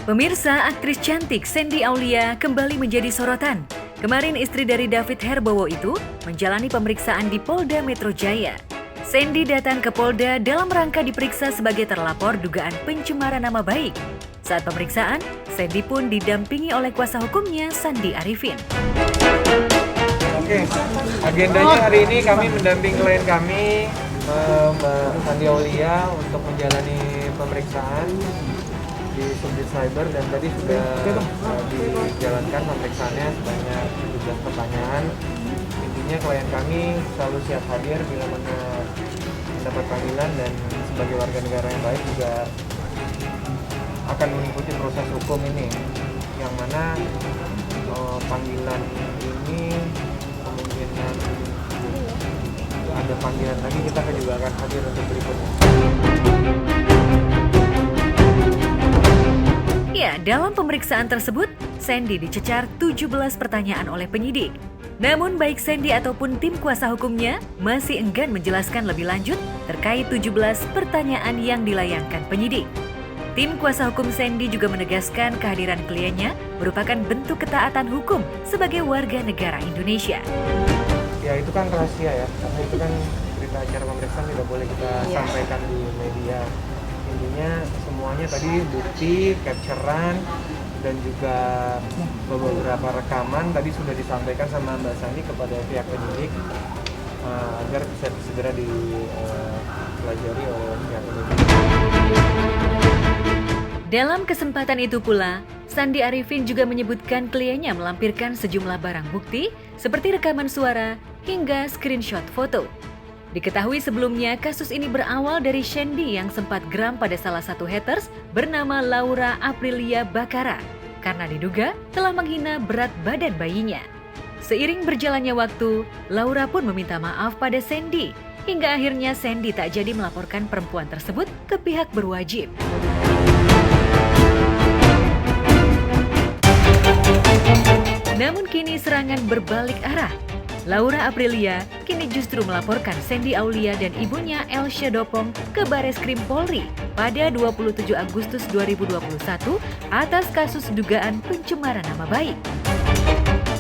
Pemirsa, aktris cantik Sandy Aulia kembali menjadi sorotan. Kemarin istri dari David Herbowo itu menjalani pemeriksaan di Polda Metro Jaya. Sandy datang ke Polda dalam rangka diperiksa sebagai terlapor dugaan pencemaran nama baik. Saat pemeriksaan, Sandy pun didampingi oleh kuasa hukumnya Sandi Arifin. Oke, agendanya hari ini kami mendampingi klien kami, Mbak Sandy Aulia, untuk menjalani pemeriksaan di Subdit Cyber, dan tadi sudah dijalankan pemeriksaannya sebanyak 17 pertanyaan. Intinya klien kami selalu siap hadir bila mana mendapat panggilan, dan sebagai warga negara yang baik juga akan mengikuti proses hukum ini, yang mana panggilan ini kemungkinan ada panggilan lagi, kita juga akan hadir untuk berikutnya. Ya, dalam pemeriksaan tersebut, Sandy dicecar 17 pertanyaan oleh penyidik. Namun baik Sandy ataupun tim kuasa hukumnya masih enggan menjelaskan lebih lanjut terkait 17 pertanyaan yang dilayangkan penyidik. Tim kuasa hukum Sandy juga menegaskan kehadiran kliennya merupakan bentuk ketaatan hukum sebagai warga negara Indonesia. Ya, itu kan rahasia ya, karena itu kan berita acara pemeriksaan tidak boleh kita sampaikan di media. Intinya semuanya tadi bukti, capturean, dan juga beberapa rekaman tadi sudah disampaikan sama Mbak Sandy kepada pihak penyidik agar bisa segera dipelajari oleh pihak penyidik. Dalam kesempatan itu pula, Sandi Arifin juga menyebutkan kliennya melampirkan sejumlah barang bukti seperti rekaman suara hingga screenshot foto. Diketahui sebelumnya kasus ini berawal dari Sandy yang sempat geram pada salah satu haters bernama Laura Aprilia Bakara karena diduga telah menghina berat badan bayinya. Seiring berjalannya waktu, Laura pun meminta maaf pada Sandy hingga akhirnya Sandy tak jadi melaporkan perempuan tersebut ke pihak berwajib. Namun kini serangan berbalik arah. Laura Aprilia kini justru melaporkan Sandy Aulia dan ibunya Elsha Dopong ke Bareskrim Polri pada 27 Agustus 2021 atas kasus dugaan pencemaran nama baik.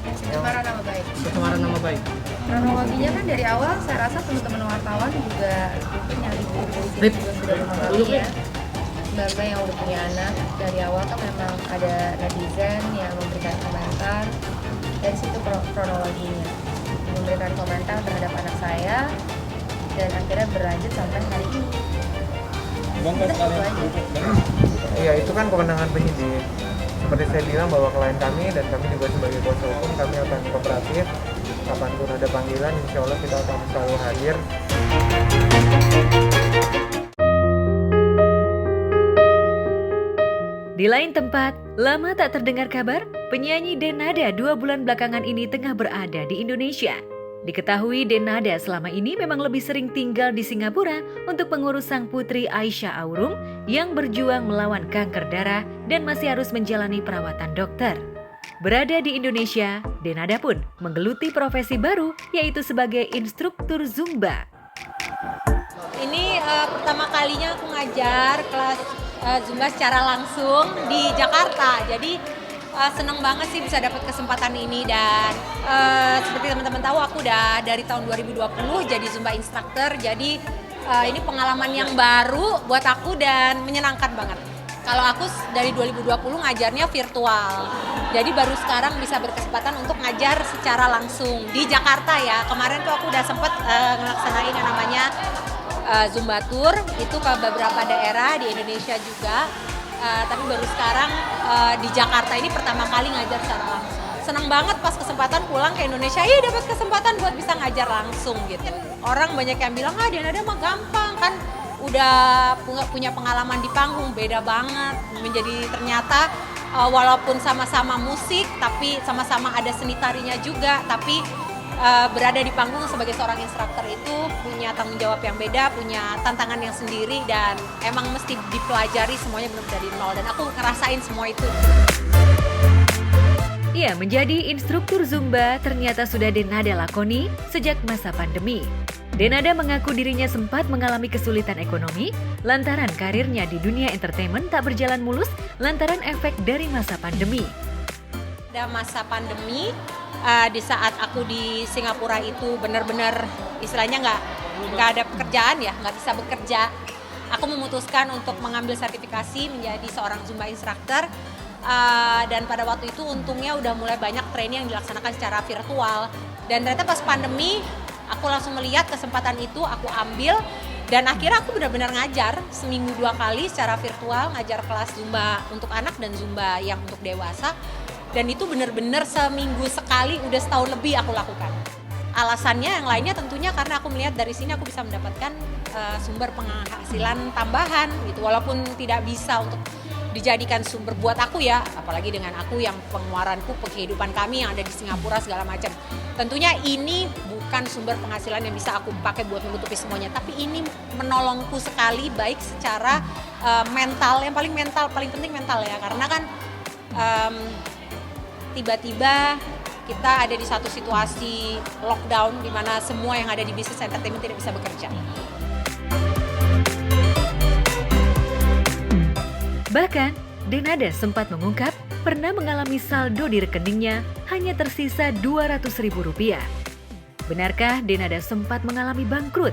Pencemaran nama baik. Pencemaran nama baik. Kronologinya kan dari awal saya rasa teman-teman wartawan juga mungkin yang di polisi juga sudah mengetahui ya. Mbak yang udah punya anak, dari awal kan memang ada netizen yang memberikan komentar, dari situ kronologinya. Memberikan komentar terhadap anak saya, dan akhirnya berlanjut sampai hari ini. Iya, itu kan kewenangan penyidik. Seperti saya bilang bahwa klien kami dan kami juga sebagai kuasa hukum, kami akan kooperatif. Kapanpun ada panggilan, insya Allah kita akan selalu hadir. Di lain tempat, lama tak terdengar kabar, penyanyi Denada 2 bulan belakangan ini tengah berada di Indonesia. Diketahui Denada selama ini memang lebih sering tinggal di Singapura untuk mengurus sang putri Aisyah Aurum yang berjuang melawan kanker darah dan masih harus menjalani perawatan dokter. Berada di Indonesia, Denada pun menggeluti profesi baru yaitu sebagai instruktur Zumba. Ini pertama kalinya aku ngajar kelas Zumba secara langsung di Jakarta. Jadi seneng banget sih bisa dapat kesempatan ini, dan seperti teman-teman tahu aku udah dari tahun 2020 jadi Zumba instructor. Jadi ini pengalaman yang baru buat aku dan menyenangkan banget. Kalau aku dari 2020 ngajarnya virtual. Jadi baru sekarang bisa berkesempatan untuk ngajar secara langsung di Jakarta ya. Kemarin tuh aku udah sempet ngelaksanain yang namanya Zumba Tour itu ke beberapa daerah di Indonesia juga, tapi baru sekarang di Jakarta ini pertama kali ngajar secara langsung. Senang banget pas kesempatan pulang ke Indonesia, dapat kesempatan buat bisa ngajar langsung gitu. Orang banyak yang bilang, Denada mah gampang kan, udah punya pengalaman di panggung. Beda banget, menjadi ternyata walaupun sama-sama musik, tapi sama-sama ada seni tarinya juga, tapi berada di panggung sebagai seorang instruktur itu punya tanggung jawab yang beda, punya tantangan yang sendiri, dan emang mesti dipelajari semuanya benar dari nol, dan aku ngerasain semua itu. Ya, menjadi instruktur Zumba ternyata sudah Denada lakoni sejak masa pandemi. Denada mengaku dirinya sempat mengalami kesulitan ekonomi lantaran karirnya di dunia entertainment tak berjalan mulus lantaran efek dari masa pandemi. Ada masa pandemi, di saat aku di Singapura itu benar-benar istilahnya nggak ada pekerjaan ya, nggak bisa bekerja. Aku memutuskan untuk mengambil sertifikasi menjadi seorang Zumba instructor. Dan pada waktu itu untungnya udah mulai banyak training yang dilaksanakan secara virtual. Dan ternyata pas pandemi, aku langsung melihat kesempatan itu, aku ambil. Dan akhirnya aku benar-benar ngajar seminggu 2 kali secara virtual, ngajar kelas Zumba untuk anak dan Zumba yang untuk dewasa. Dan itu benar-benar seminggu sekali, udah setahun lebih aku lakukan. Alasannya yang lainnya tentunya karena aku melihat dari sini aku bisa mendapatkan sumber penghasilan tambahan gitu. Walaupun tidak bisa untuk dijadikan sumber buat aku ya, apalagi dengan aku yang pengeluaranku, kehidupan kami yang ada di Singapura segala macam. Tentunya ini bukan sumber penghasilan yang bisa aku pakai buat menutupi semuanya, tapi ini menolongku sekali baik secara mental, yang paling penting mental ya, karena kan tiba-tiba kita ada di satu situasi lockdown di mana semua yang ada di bisnis entertainment tidak bisa bekerja. Bahkan, Denada sempat mengungkap pernah mengalami saldo di rekeningnya hanya tersisa Rp200.000. Benarkah Denada sempat mengalami bangkrut?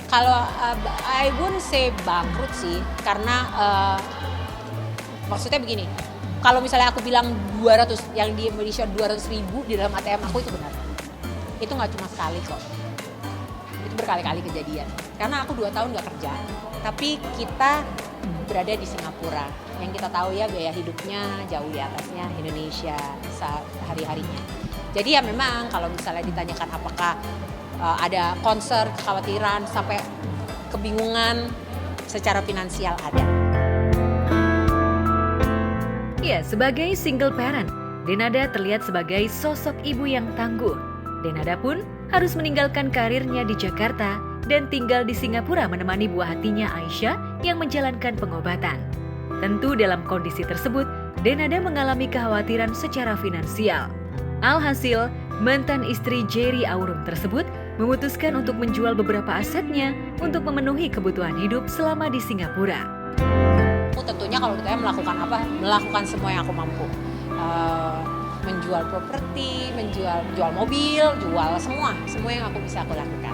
Kalau I wouldn't say bangkrut sih, karena maksudnya begini, kalau misalnya aku bilang 200, yang di Indonesia 200.000 di dalam ATM aku itu benar. Itu nggak cuma sekali kok, itu berkali-kali kejadian. Karena aku 2 tahun nggak kerja. Tapi kita berada di Singapura, yang kita tahu ya biaya hidupnya jauh di atasnya Indonesia sehari-harinya. Jadi ya memang kalau misalnya ditanyakan apakah ada concern, kekhawatiran, sampai kebingungan secara finansial ada. Ya, sebagai single parent, Denada terlihat sebagai sosok ibu yang tangguh. Denada pun harus meninggalkan karirnya di Jakarta dan tinggal di Singapura menemani buah hatinya Aisyah yang menjalankan pengobatan. Tentu dalam kondisi tersebut, Denada mengalami kekhawatiran secara finansial. Alhasil, mantan istri Jerry Aurum tersebut memutuskan untuk menjual beberapa asetnya untuk memenuhi kebutuhan hidup selama di Singapura. Tentunya kalau kita melakukan apa? Melakukan semua yang aku mampu. Menjual properti, menjual mobil, jual semua yang aku bisa aku lakukan.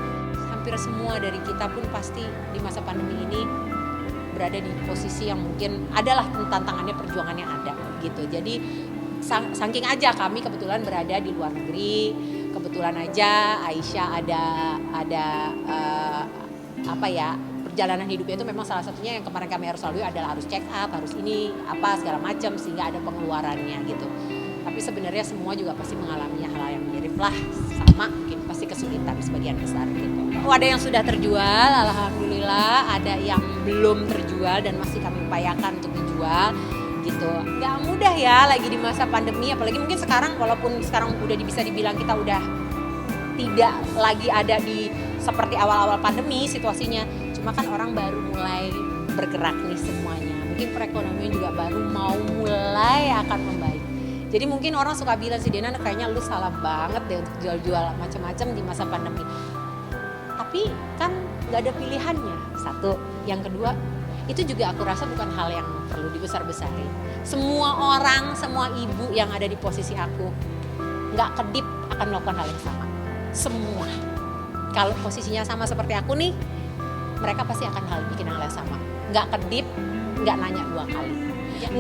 Hampir semua dari kita pun pasti di masa pandemi ini berada di posisi yang mungkin adalah tantangannya, perjuangannya ada gitu. Jadi saking aja kami kebetulan berada di luar negeri, kebetulan aja Aisyah ada perjalanan hidupnya itu memang salah satunya yang kemarin kami harus lalui adalah harus check up, harus ini apa segala macam sehingga ada pengeluarannya gitu. Tapi sebenarnya semua juga pasti mengalami hal yang mirip lah, sama mungkin pasti kesulitan sebagian besar gitu. Ada yang sudah terjual, alhamdulillah, ada yang belum terjual dan masih kami upayakan untuk dijual gitu. Gak mudah ya lagi di masa pandemi, apalagi mungkin sekarang, walaupun sekarang udah bisa dibilang kita udah tidak lagi ada di seperti awal-awal pandemi situasinya, cuma kan orang baru mulai bergerak nih semuanya. Mungkin perekonomian juga baru mau mulai akan membaik. Jadi mungkin orang suka bilang sih, Dena kayaknya lu salah banget deh untuk jual-jual macam-macam di masa pandemi. Tapi kan gak ada pilihannya, satu. Yang kedua, itu juga aku rasa bukan hal yang perlu dibesar-besarin. Semua orang, semua ibu yang ada di posisi aku gak kedip akan melakukan hal yang sama. Semua. Kalau posisinya sama seperti aku nih, mereka pasti akan bikin hal yang sama. Gak kedip, gak nanya 2 kali.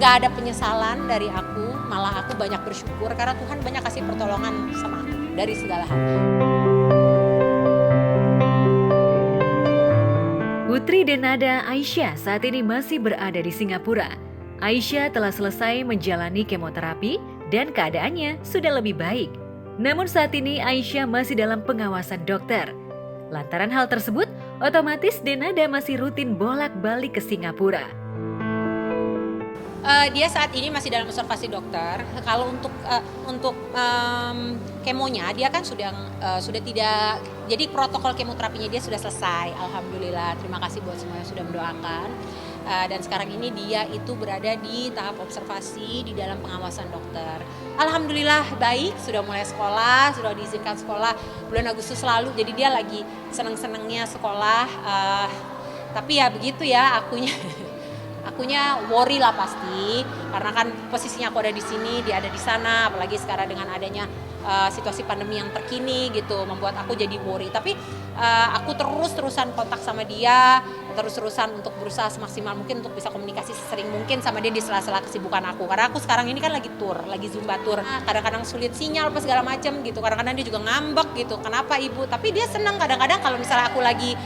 Gak ada penyesalan dari aku, malah aku banyak bersyukur karena Tuhan banyak kasih pertolongan sama aku dari segala hal. Putri Denada Aisyah saat ini masih berada di Singapura. Aisyah telah selesai menjalani kemoterapi dan keadaannya sudah lebih baik. Namun saat ini Aisyah masih dalam pengawasan dokter. Lantaran hal tersebut, otomatis Denada masih rutin bolak-balik ke Singapura. Dia saat ini masih dalam observasi dokter. Kalau untuk kemonya dia kan sudah tidak, jadi protokol kemoterapinya dia sudah selesai. Alhamdulillah, terima kasih buat semua yang sudah mendoakan. Dan sekarang ini dia itu berada di tahap observasi di dalam pengawasan dokter. Alhamdulillah baik, sudah mulai sekolah, sudah diizinkan sekolah bulan Agustus lalu, jadi dia lagi seneng-senengnya sekolah. Tapi ya begitu ya, akunya worry lah pasti, karena kan posisinya aku ada di sini, dia ada di sana, apalagi sekarang dengan adanya situasi pandemi yang terkini gitu, membuat aku jadi worry. Tapi aku terus-terusan kontak sama dia, terus-terusan untuk berusaha semaksimal mungkin untuk bisa komunikasi sesering mungkin sama dia di sela-sela kesibukan aku. Karena aku sekarang ini kan lagi tour, lagi Zumba tour. Kadang-kadang sulit sinyal apa segala macam gitu, kadang-kadang dia juga ngambek gitu, kenapa ibu? Tapi dia senang kadang-kadang kalau misalnya aku lagi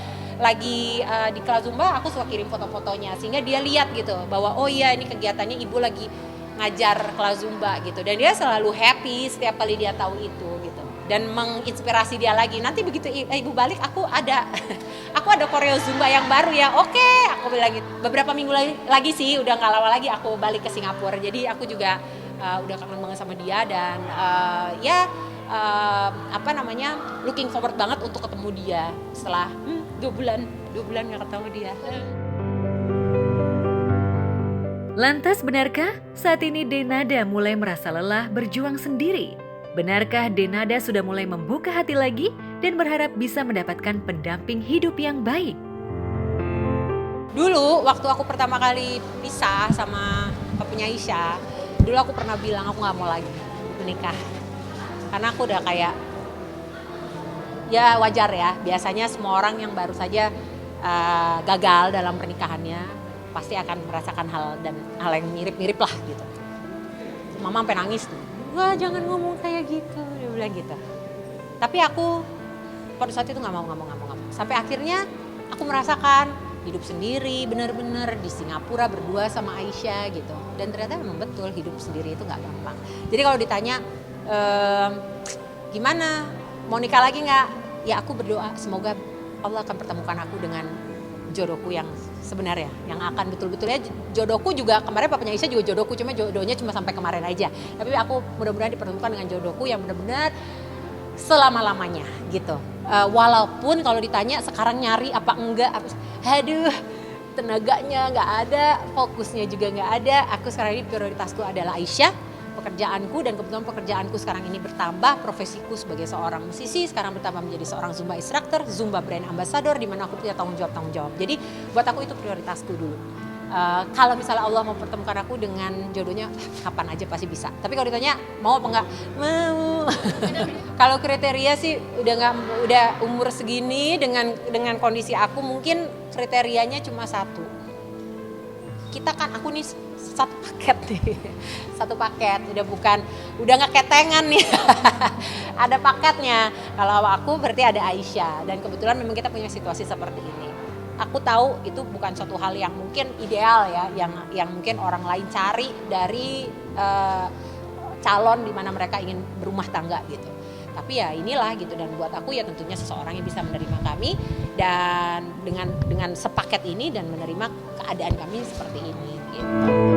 di kelas Zumba, aku suka kirim foto-fotonya sehingga dia lihat gitu bahwa oh iya ini kegiatannya ibu lagi ngajar kelas Zumba gitu, dan dia selalu happy setiap kali dia tahu itu gitu, dan menginspirasi dia lagi. Nanti begitu ibu balik aku ada koreo Zumba yang baru ya, oke, aku bilang gitu. Beberapa minggu lagi sih, udah nggak lama lagi aku balik ke Singapura, jadi aku juga udah kangen banget sama dia, dan looking forward banget untuk ketemu dia setelah 2 bulan nggak ketemu dia. Lantas benarkah saat ini Denada mulai merasa lelah berjuang sendiri? Benarkah Denada sudah mulai membuka hati lagi dan berharap bisa mendapatkan pendamping hidup yang baik? Dulu waktu aku pertama kali pisah sama papanya Aisyah, dulu aku pernah bilang aku nggak mau lagi menikah, karena aku udah kayak, ya wajar ya, biasanya semua orang yang baru saja gagal dalam pernikahannya pasti akan merasakan hal yang mirip-mirip lah gitu. Mama sampai nangis tuh, wah jangan ngomong kayak gitu, dia bilang gitu. Tapi aku pada saat itu nggak mau. Sampai akhirnya aku merasakan hidup sendiri bener-bener di Singapura berdua sama Aisyah gitu. Dan ternyata memang betul hidup sendiri itu nggak gampang. Jadi kalau ditanya gimana, mau nikah lagi nggak? Ya aku berdoa semoga Allah akan pertemukan aku dengan jodohku yang sebenarnya, yang akan betul-betulnya jodohku juga. Kemarin papanya Aisyah juga jodohku, cuma jodohnya cuma sampai kemarin aja. Tapi aku mudah-mudahan dipertemukan dengan jodohku yang benar-benar selama-lamanya gitu. Walaupun kalau ditanya sekarang nyari apa enggak, aduh tenaganya nggak ada, fokusnya juga nggak ada. Aku sekarang ini prioritasku adalah Aisyah, pekerjaanku, dan kebetulan pekerjaanku sekarang ini bertambah, profesiku sebagai seorang musisi sekarang bertambah menjadi seorang Zumba instructor, Zumba brand ambassador, di mana aku punya tanggung jawab. Jadi buat aku itu prioritasku dulu. Kalau misalnya Allah mau pertemukan aku dengan jodohnya, kapan aja pasti bisa. Tapi kalau ditanya mau apa enggak, mau. Kalau kriteria sih udah umur segini dengan kondisi aku, mungkin kriterianya cuma satu. Kita kan, aku nih satu paket udah nggak ketengan nih. Ada paketnya. Kalau aku berarti ada Aisyah, dan kebetulan memang kita punya situasi seperti ini. Aku tahu itu bukan suatu hal yang mungkin ideal ya, yang mungkin orang lain cari dari calon di mana mereka ingin berumah tangga gitu. Tapi ya inilah gitu, dan buat aku ya tentunya seseorang yang bisa menerima kami dan dengan sepaket ini dan menerima keadaan kami seperti ini gitu.